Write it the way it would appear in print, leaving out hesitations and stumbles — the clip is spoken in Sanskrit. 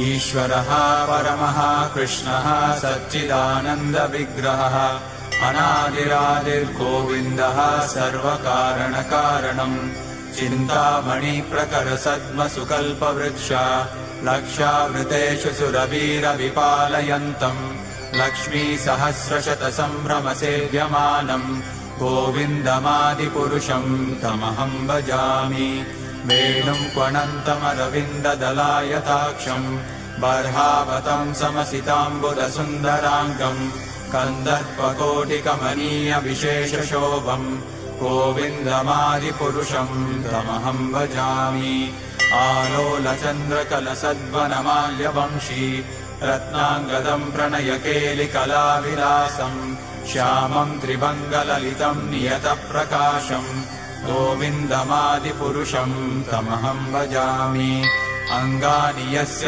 ईश्वरः परमः कृष्णः सच्चिदानन्दविग्रहः अनादिरादिर्गोविन्दः सर्वकारणकारणम् चिन्तामणिप्रकरसद्मसुकल्पवृक्ष लक्षावृतेषु सुरवीरविपालयन्तम् लक्ष्मीसहस्रशतसम्भ्रमसेव्यमानम् गोविन्दमादिपुरुषम् तमहम् भजामि वेणुम् क्वणन्तमरविन्ददलायताक्षम् बर्हावतम् समसिताम्बुदसुन्दराङ्गम् कन्दर्पकोटिकमनीयविशेषशोभम् गोविन्दमादिपुरुषम् तमहम् भजामि आलोलचन्द्रकलसद्वनमाल्यवंशी रत्नाङ्गदम् प्रणयकेलिकलाविलासम् श्यामम् त्रिभङ्गललितम् नियतप्रकाशम् गोविन्दमादिपुरुषम् तमहम् भजामि अङ्गानि यस्य